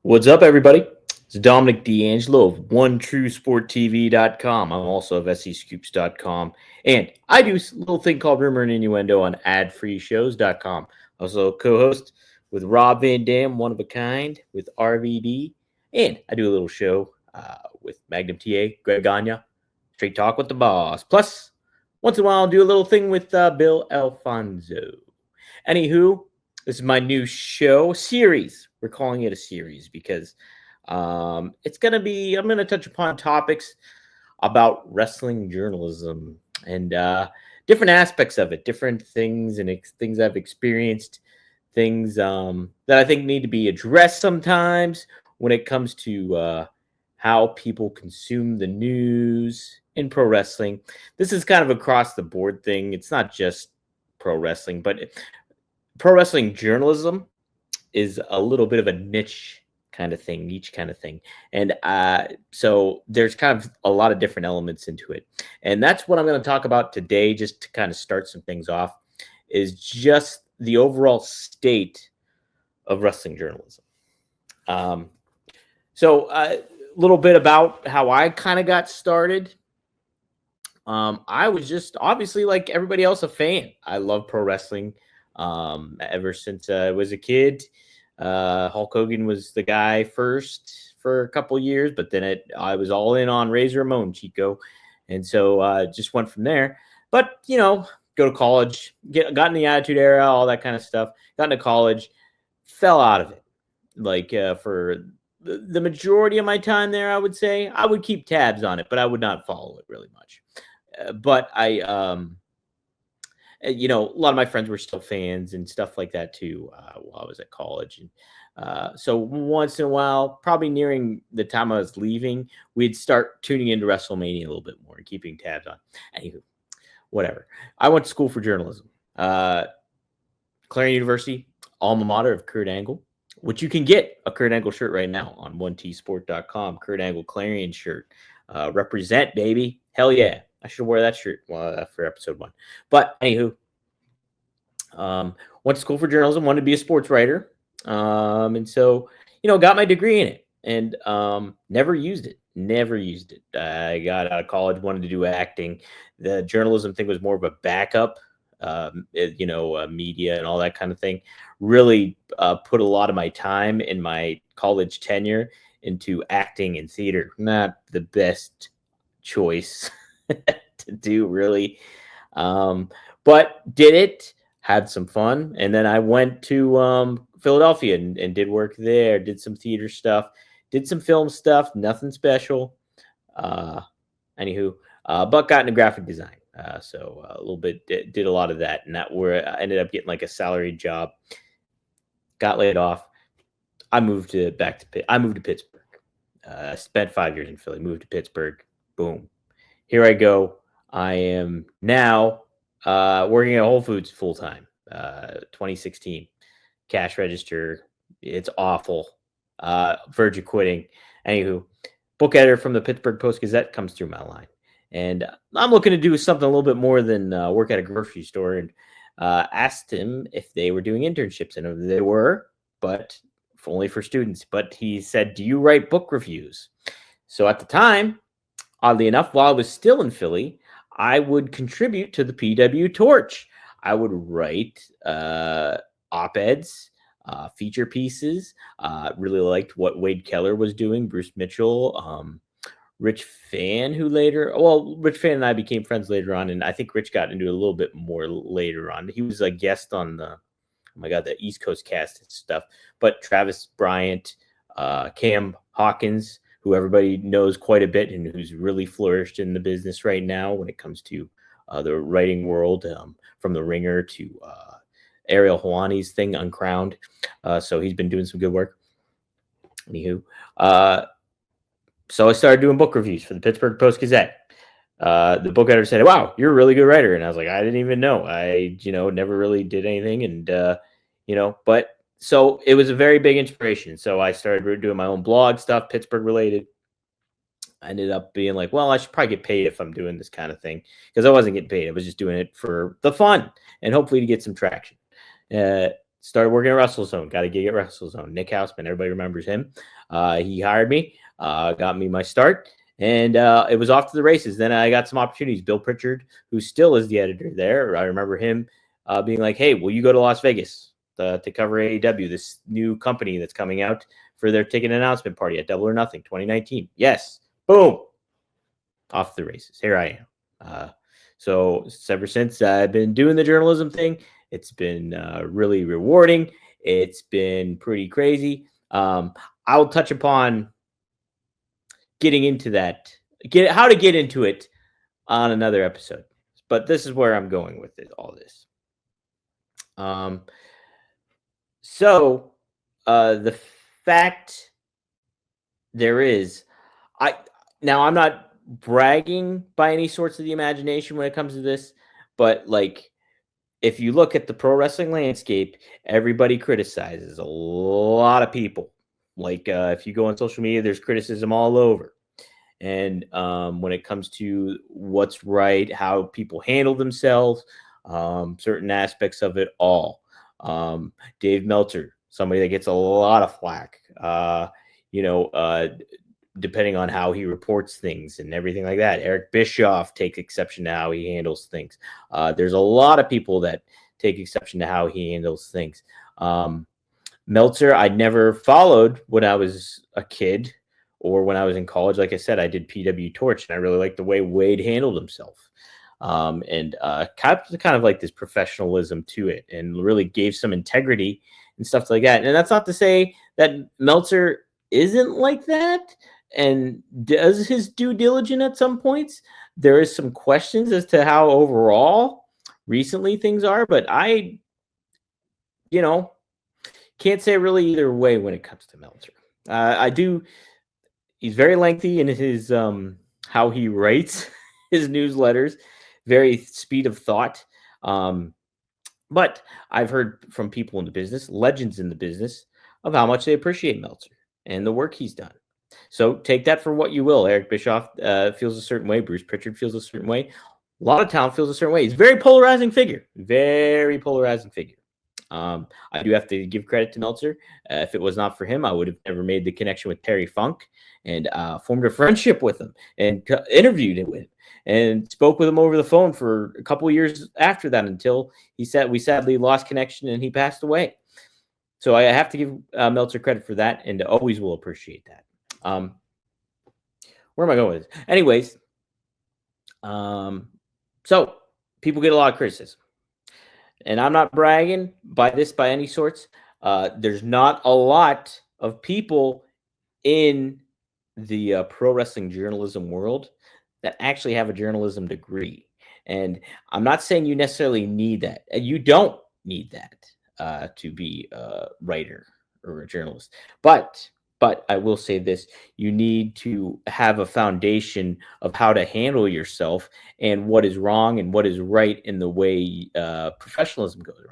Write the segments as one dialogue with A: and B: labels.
A: What's up, everybody? It's Dominic DeAngelo of OneTrueSportTV.com. I'm also of SEScoops.com. And I do a little thing called Rumor and Innuendo on AdFreeShows.com. Also co-host with Rob Van Dam, One of a Kind, with RVD. And I do a little show with Magnum TA, Greg Gagne, Straight Talk with the Boss. Plus, once in a while, I'll do a little thing with Bill Alfonso. Anywho, this is my new show series. We're calling it a series because it's going to be, I'm going to touch upon topics about wrestling journalism and different aspects of it, different things and things I've experienced, things that I think need to be addressed sometimes when it comes to how people consume the news in pro wrestling. This is kind of across the board thing. It's not just pro wrestling, but pro wrestling journalism is a little bit of a niche kind of thing, And so there's kind of a lot of different elements into it. And that's what I'm going to talk about today, just to kind of start some things off, is just the overall state of wrestling journalism. So a little bit about how I kind of got started. I was just obviously, like everybody else, a fan. I love pro wrestling. Ever since I was a kid. Hulk Hogan was the guy first for a couple years, but then I was all in on Razor Ramon, Chico, and so just went from there. But go to college, got in the Attitude Era, all that kind of stuff. Got into college, fell out of it. Like for the majority of my time there, I would say I would keep tabs on it, but I would not follow it really much. But I a lot of my friends were still fans and stuff like that too while I was at college. And so once in a while, probably nearing the time I was leaving, we'd start tuning into WrestleMania a little bit more and keeping tabs on. Anywho, whatever. I went to school for journalism. Clarion University, alma mater of Kurt Angle, which you can get a Kurt Angle shirt right now on 1tsport.com. Kurt Angle Clarion shirt. Represent, baby. Hell yeah. I should wear that shirt for episode 1. But anywho, went to school for journalism, wanted to be a sports writer. And so, got my degree in it and never used it. I got out of college, wanted to do acting. The journalism thing was more of a backup, media and all that kind of thing. Really put a lot of my time in my college tenure into acting and theater. Not the best choice to do, really, but did it, had some fun. And then I went to Philadelphia and did work there, did some theater stuff, did some film stuff, nothing special. Anywho, but got into graphic design, so a little bit did a lot of that, and that where I ended up getting like a salaried job. Got laid off. I moved to Pittsburgh. Spent 5 years in Philly, moved to Pittsburgh. Boom. Here I go. I am now working at Whole Foods full time. 2016, cash register. It's awful. Verge of quitting. Anywho, book editor from the Pittsburgh Post-Gazette comes through my line, and I'm looking to do something a little bit more than work at a grocery store. And asked him if they were doing internships, and they were, but only for students. But he said, "Do you write book reviews?" So at the time, oddly enough, while I was still in Philly, I would contribute to the PW Torch. I would write op-eds, feature pieces. Really liked what Wade Keller was doing, Bruce Mitchell, Rich Fan, Rich Fan and I became friends later on, and I think Rich got into it a little bit more later on. He was a guest on the East Coast cast and stuff. But Travis Bryant, Cam Hawkins, who everybody knows quite a bit and who's really flourished in the business right now when it comes to the writing world, from The Ringer to Ariel Helwani's thing, Uncrowned. So he's been doing some good work. Anywho, so I started doing book reviews for the Pittsburgh Post-Gazette. The book editor said, "Wow, you're a really good writer." And I was like, I didn't even know. I, never really did anything. And, but so it was a very big inspiration. So I started doing my own blog stuff, Pittsburgh related. I ended up being like, well, I should probably get paid if I'm doing this kind of thing, because I wasn't getting paid. I was just doing it for the fun and hopefully to get some traction. started working at WrestleZone. Got a gig at WrestleZone. Nick Houseman, everybody remembers him. He hired me, got me my start, and it was off to the races. Then I got some opportunities. Bill Pritchard, who still is the editor there, I remember him being like, "Hey, will you go to Las Vegas to cover AEW, this new company that's coming out for their ticket announcement party at Double or Nothing 2019?" Yes. Boom. Off the races. Here I am. So ever since I've been doing the journalism thing, it's been really rewarding. It's been pretty crazy. I'll touch upon getting into that, how to get into it on another episode. But this is where I'm going with it, all this. So the fact there is, I'm not bragging by any sorts of the imagination when it comes to this, but like, if you look at the pro wrestling landscape, everybody criticizes a lot of people. Like if you go on social media, there's criticism all over. And when it comes to what's right, how people handle themselves, certain aspects of it all. Dave Meltzer, somebody that gets a lot of flack, depending on how he reports things and everything like that. Eric Bischoff takes exception to how he handles things. There's a lot of people that take exception to how he handles things. Meltzer, I never followed when I was a kid or when I was in college. Like I said, I did PW Torch, and I really liked the way Wade handled himself. And kind of like this professionalism to it, and really gave some integrity and stuff like that. And that's not to say that Meltzer isn't like that and does his due diligence at some points. There is some questions as to how overall recently things are, but I can't say really either way when it comes to Meltzer. I do. He's very lengthy in his how he writes his newsletters, very speed of thought. But I've heard from people in the business, legends in the business, of how much they appreciate Meltzer and the work he's done. So take that for what you will. Eric Bischoff feels a certain way. Bruce Pritchard feels a certain way. A lot of talent feels a certain way. He's a very polarizing figure. Very polarizing figure. I do have to give credit to Meltzer. If it was not for him, I would have never made the connection with Terry Funk and formed a friendship with him and interviewed him with him and spoke with him over the phone for a couple of years after that until we sadly lost connection and he passed away. So I have to give Meltzer credit for that, and always will appreciate that. Where am I going with this? Anyways, so people get a lot of criticism. And I'm not bragging by any sorts. There's not a lot of people in the pro wrestling journalism world that actually have a journalism degree. And I'm not saying you necessarily need that. You don't need that to be a writer or a journalist. But I will say this: you need to have a foundation of how to handle yourself and what is wrong and what is right in the way professionalism goes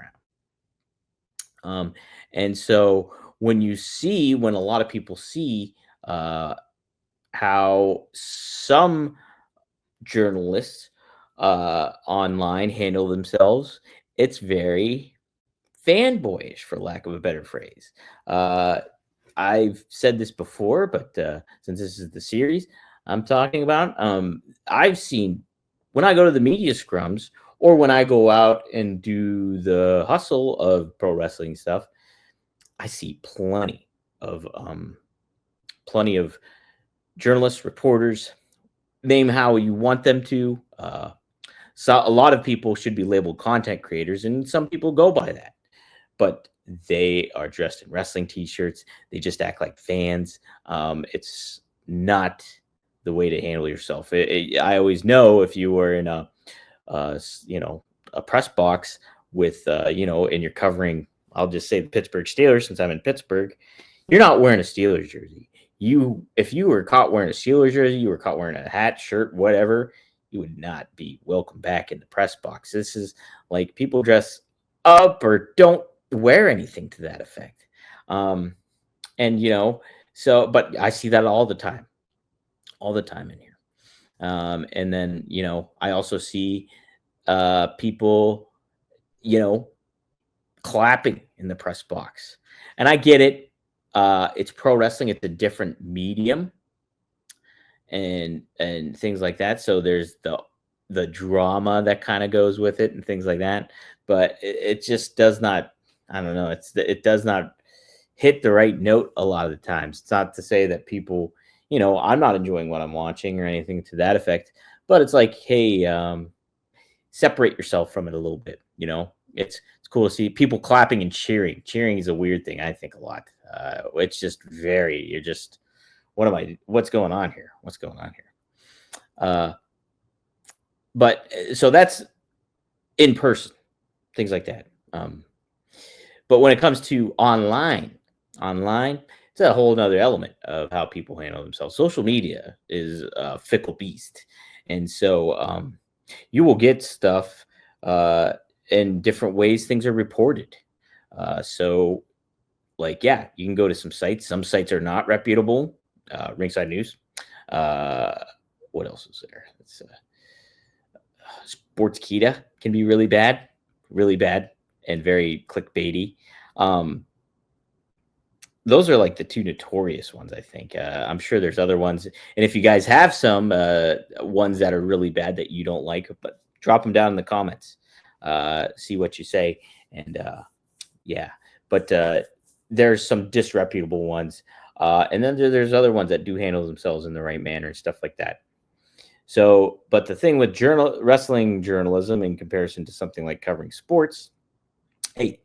A: around. And so when a lot of people see how some journalists online handle themselves, it's very fanboyish, for lack of a better phrase. I've said this before, but since this is the series I'm talking about, I've seen when I go to the media scrums or when I go out and do the hustle of pro wrestling stuff, I see plenty of journalists, reporters, name how you want them to. So a lot of people should be labeled content creators, and some people go by that. But they are dressed in wrestling t-shirts. They just act like fans. It's not the way to handle yourself. I always know if you were in a press box with, and you're covering, I'll just say the Pittsburgh Steelers, since I'm in Pittsburgh, you're not wearing a Steelers jersey. If you were caught wearing a Steelers jersey, you were caught wearing a hat, shirt, whatever, you would not be welcome back in the press box. This is like people dress up or don't wear anything to that effect. But I see that all the time in here. And then, I also see people, clapping in the press box. And I get it. It's pro wrestling. It's a different medium and things like that. So there's the drama that kind of goes with it and things like that. But it just does not. I don't know. It does not hit the right note a lot of the times. It's not to say that people, I'm not enjoying what I'm watching or anything to that effect. But it's like, hey, separate yourself from it a little bit. It's cool to see people clapping and cheering. Cheering is a weird thing, I think, a lot. It's just you're just, what's going on here? What's going on here? But so that's in person, things like that. But when it comes to online, it's a whole nother element of how people handle themselves. Social media is a fickle beast. And so you will get stuff in different ways things are reported. So, like, yeah, you can go to some sites. Some sites are not reputable. Ringside News. What else is there? It's Sportskeeda can be really bad, and very clickbaity. Those are like the two notorious ones, I think. I'm sure there's other ones. And if you guys have some ones that are really bad that you don't like, but drop them down in the comments. See what you say. And yeah, but there's some disreputable ones. And then there's other ones that do handle themselves in the right manner and stuff like that. So, but the thing with wrestling journalism in comparison to something like covering sports, hey,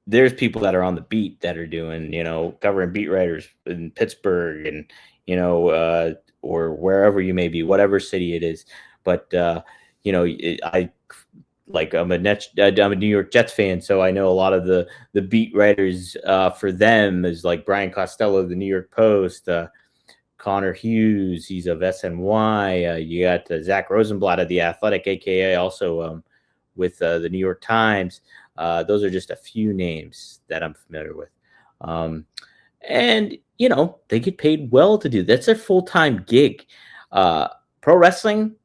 A: there's people that are on the beat that are doing, covering beat writers in Pittsburgh and, or wherever you may be, whatever city it is. But, I'm a New York Jets fan, so I know a lot of the beat writers for them is like Brian Costello of the New York Post, Connor Hughes, he's of SNY. You got Zach Rosenblatt of The Athletic, aka also with the New York Times. Those are just a few names that I'm familiar with. And, they get paid well to do. That's their full-time gig. Pro wrestling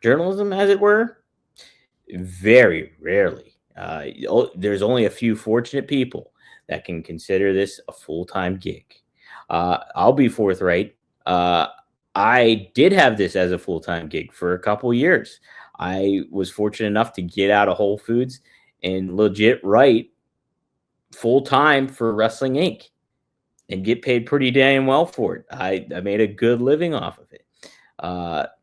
A: journalism, as it were, very rarely. There's only a few fortunate people that can consider this a full-time gig. I'll be forthright. I did have this as a full-time gig for a couple years. I was fortunate enough to get out of Whole Foods and legit write full-time for Wrestling Inc. and get paid pretty damn well for it. I made a good living off of it.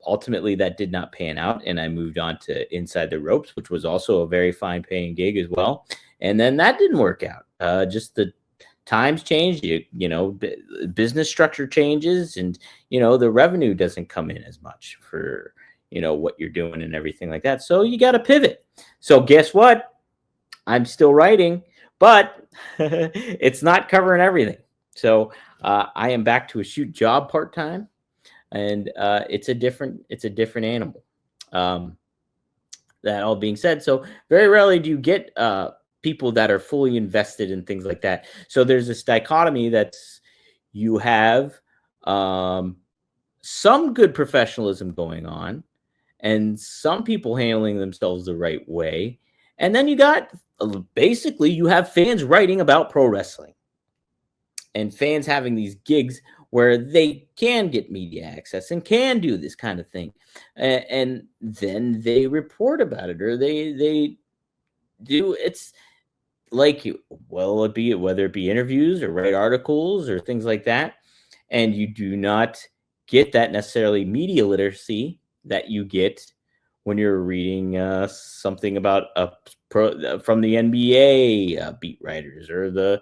A: Ultimately, that did not pan out, and I moved on to Inside the Ropes, which was also a very fine paying gig as well. And then that didn't work out. Just the times change, business structure changes, and the revenue doesn't come in as much for what you're doing and everything like that. So you got to pivot. So guess what? I'm still writing, but it's not covering everything. So I am back to a shoot job part time, and it's a different animal. That all being said, so very rarely do you get people that are fully invested in things like that. So there's this dichotomy that's you have some good professionalism going on and some people handling themselves the right way. And then you got basically you have fans writing about pro wrestling and fans having these gigs where they can get media access and can do this kind of thing. And then they report about it or they do. It's like whether it be interviews or write articles or things like that, and you do not get that necessarily media literacy that you get when you're reading something about from the NBA beat writers or the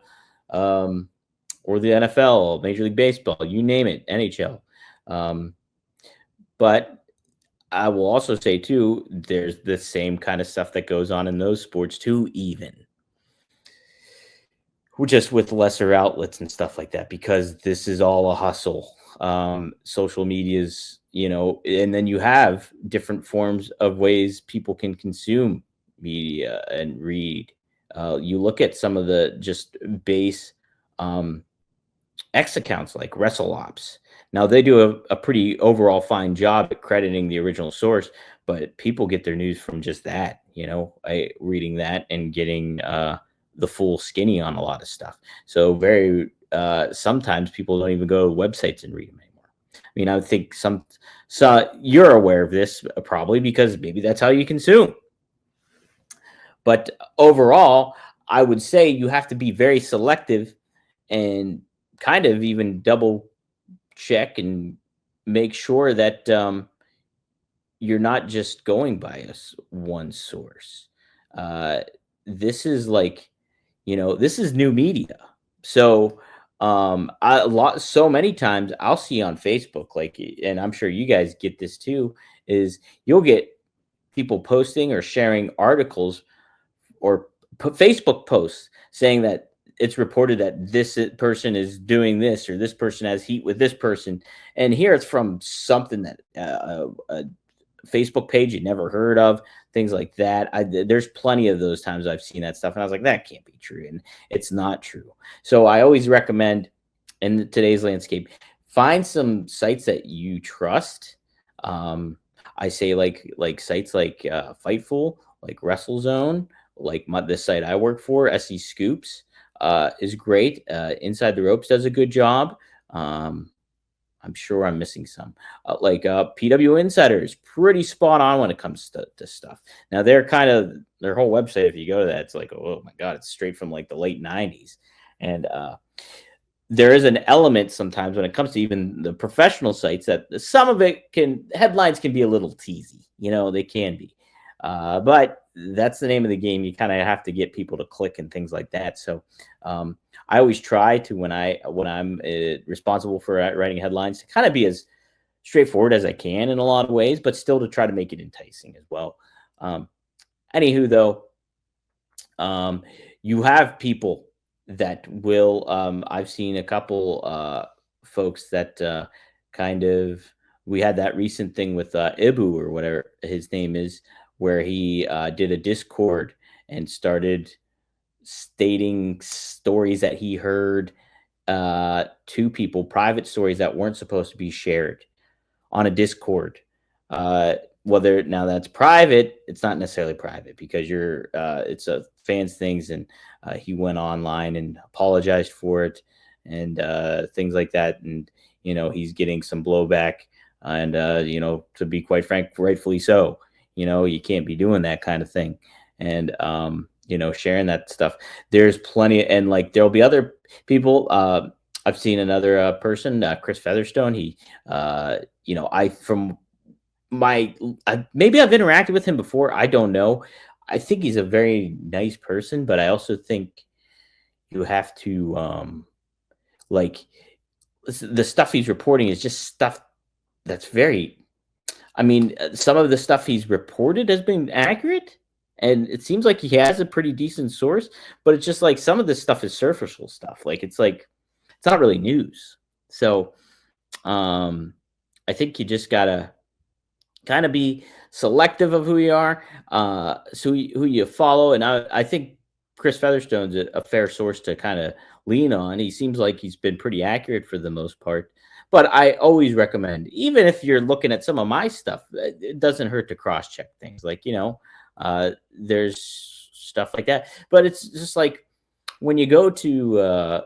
A: NFL, Major League Baseball, you name it, NHL. But I will also say too, there's the same kind of stuff that goes on in those sports too, even just with lesser outlets and stuff like that, because this is all a hustle. Social media's, and then you have different forms of ways people can consume media and read. You look at some of the just base X accounts like WrestleOps. Now they do a pretty overall fine job at crediting the original source, but people get their news from just that, reading that and getting the full skinny on a lot of stuff. So very sometimes people don't even go to websites and read them anymore. I mean, I would think so you're aware of this probably because maybe that's how you consume. But overall, I would say you have to be very selective and kind of even double check and make sure that you're not just going by one source. Uh, this is like, this is new media. So so many times I'll see on Facebook, like, and I'm sure you guys get this too, is you'll get people posting or sharing articles or Facebook posts saying that it's reported that this person is doing this or this person has heat with this person, and here it's from something that a Facebook page you never heard of, things like that. There's plenty of those times I've seen that stuff, and I was like, that can't be true, and it's not true. So I always recommend in today's landscape, find some sites that you trust. I say like sites like Fightful, like WrestleZone, like this site I work for, SE Scoops, is great. Inside the Ropes does a good job. I'm sure I'm missing some. PW Insider is pretty spot on when it comes to stuff. Now they're kind of their whole website. If you go to that, it's like, oh my god, it's straight from like the late '90s, and there is an element sometimes when it comes to even the professional sites that some of it headlines can be a little teasy. They can be. But that's the name of the game. You kind of have to get people to click and things like that. So I always try to, when I'm responsible for writing headlines, to kind of be as straightforward as I can in a lot of ways, but still to try to make it enticing as well. Anywho, though, you have people that will, I've seen a couple folks that we had that recent thing with Ibu or whatever his name is, where he did a Discord and started stating stories that he heard to people, private stories that weren't supposed to be shared on a Discord. Whether now that's private, it's not necessarily private because it's a fans things, and he went online and apologized for it and things like that, and he's getting some blowback, and to be quite frank, rightfully so. You can't be doing that kind of thing, and sharing that stuff. There's plenty, and like there'll be other people. I've seen another person, Chris Featherstone. He, maybe I've interacted with him before. I don't know. I think he's a very nice person, but I also think you have to the stuff he's reporting is just stuff that's very. I mean, some of the stuff he's reported has been accurate, and it seems like he has a pretty decent source, but it's just like some of this stuff is superficial stuff. It's not really news. So I think you just gotta kind of be selective of who you are, who you follow. And I think Chris Featherstone's a fair source to kind of lean on. He seems like he's been pretty accurate for the most part. But I always recommend, even if you're looking at some of my stuff, it doesn't hurt to cross-check things. There's stuff like that. But it's just like when you go to,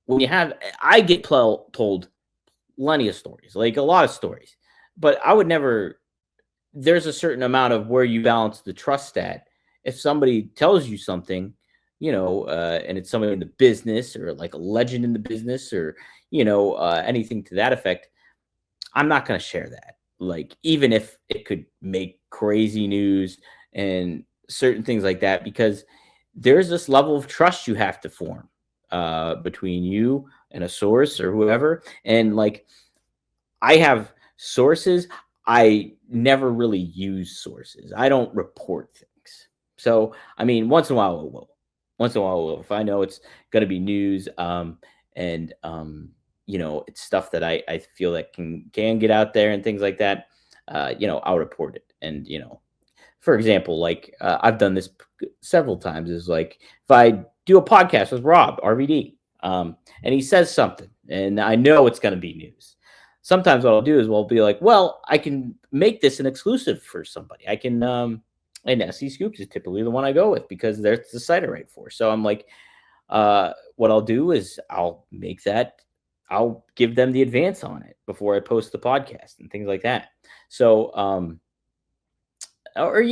A: I get told plenty of stories, like a lot of stories. But I would never, there's a certain amount of where you balance the trust at. If somebody tells you something, and it's somebody in the business or like a legend in the business or, anything to that effect, I'm not going to share that. Like, even if it could make crazy news and certain things like that, because there's this level of trust you have to form between you and a source or whoever. And like, I have sources. I never really use sources. I don't report things. So, I mean, once in a while, it will. Once in a while, it will. If I know it's going to be news, it's stuff that I feel that can get out there and things like that, I'll report it. And, for example, like I've done this several times, is like if I do a podcast with Rob RVD, and he says something and I know it's going to be news. Sometimes what I'll do is we'll be like, well, I can make this an exclusive for somebody. I can, and SC Scoops is typically the one I go with because that's the site I write for. So I'm like, what I'll do is I'll give them the advance on it before I post the podcast and things like that. So, or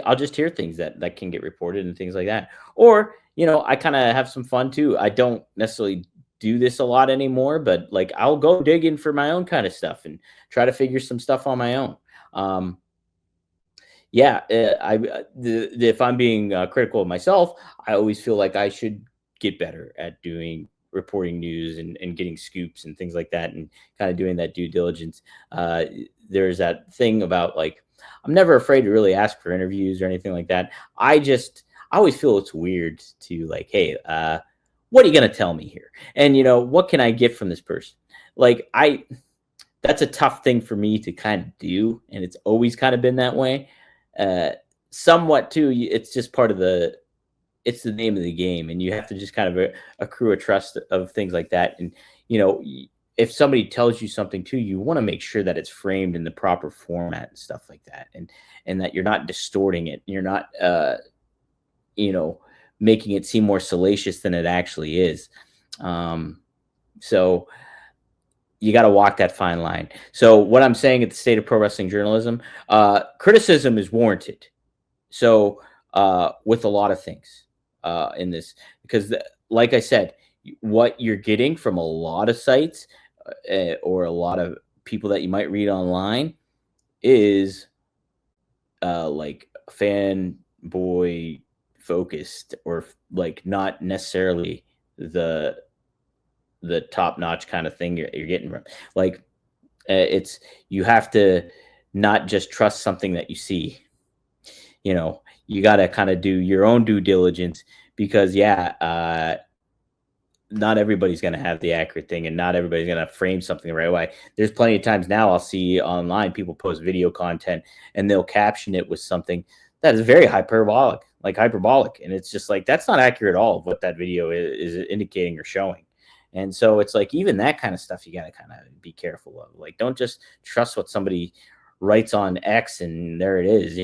A: I'll just hear things that can get reported and things like that. Or I kind of have some fun too. I don't necessarily do this a lot anymore, but like I'll go digging for my own kind of stuff and try to figure some stuff on my own. Yeah, if I'm being critical of myself, I always feel like I should get better at reporting news and getting scoops and things like that, and kind of doing that due diligence. There's that thing about like, I'm never afraid to really ask for interviews or anything like that. I always feel it's weird to like, hey, what are you going to tell me here? And, what can I get from this person? Like, that's a tough thing for me to kind of do. And it's always kind of been that way. Somewhat too, it's just it's the name of the game, and you have to just kind of accrue a trust of things like that. And, if somebody tells you something too, you want to make sure that it's framed in the proper format and stuff like that. And that you're not distorting it. You're not, making it seem more salacious than it actually is. So you got to walk that fine line. So what I'm saying at the State of Pro Wrestling Journalism, criticism is warranted. So with a lot of things in this, because like I said, what you're getting from a lot of sites or a lot of people that you might read online is like fanboy focused, or like not necessarily the top-notch kind of thing you're getting from. Like you have to not just trust something that you see. You got to kind of do your own due diligence, because not everybody's going to have the accurate thing, and not everybody's going to frame something the right way. There's plenty of times now I'll see online people post video content and they'll caption it with something that is very hyperbolic. And it's just like, that's not accurate at all of what that video is indicating or showing. And so it's like, even that kind of stuff, you got to kind of be careful of. Like, don't just trust what somebody writes on X and there it is,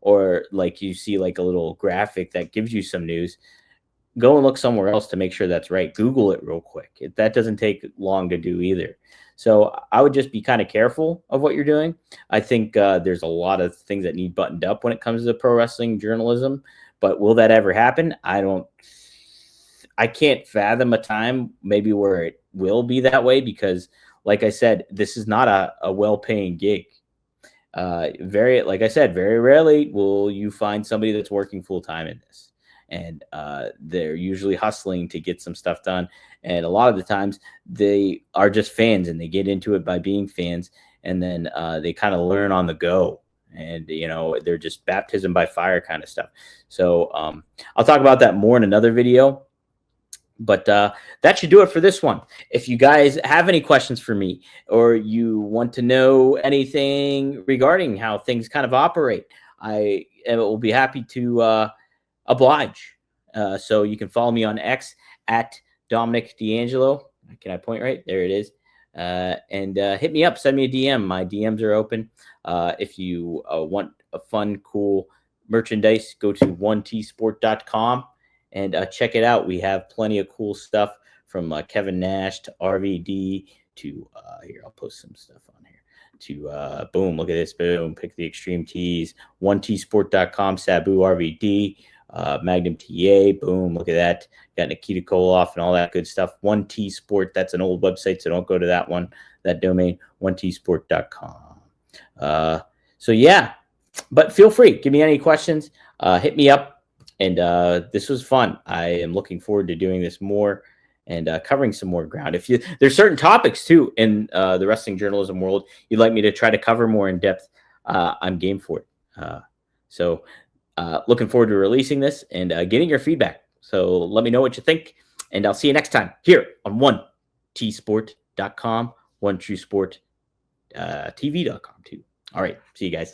A: or like you see like a little graphic that gives you some news. Go and look somewhere else to make sure that's right. Google it real quick. That doesn't take long to do either. So I would just be kind of careful of what you're doing. I think there's a lot of things that need buttoned up when it comes to pro wrestling journalism, but will that ever happen? I can't fathom a time maybe where it will be that way, because like I said, this is not a well-paying gig. Like I said, very rarely will you find somebody that's working full-time in this. And they're usually hustling to get some stuff done. And a lot of the times they are just fans, and they get into it by being fans. And then they kind of learn on the go. And, they're just baptism by fire kind of stuff. So I'll talk about that more in another video. But that should do it for this one. If you guys have any questions for me, or you want to know anything regarding how things kind of operate, I will be happy to oblige. So you can follow me on X at Dominic DeAngelo. Can I point right? There it is. And hit me up. Send me a DM. My DMs are open. If you want a fun, cool merchandise, go to onetsport.com and check it out. We have plenty of cool stuff from Kevin Nash to RVD to here. I'll post some stuff on here. To boom, look at this. Boom, pick the extreme tees. onetsport.com, Sabu RVD. Magnum TA, boom, look at that. Got Nikita Koloff and all that good stuff. 1T Sport, that's an old website, so don't go to that domain, onetsport.com. So yeah, but feel free, give me any questions, hit me up, and this was fun. I am looking forward to doing this more and covering some more ground. There's certain topics too in the wrestling journalism world you'd like me to try to cover more in depth, I'm game for it. So looking forward to releasing this and getting your feedback. So let me know what you think, and I'll see you next time here on onetsport.com, onetruesport TV.com too. All right, see you guys.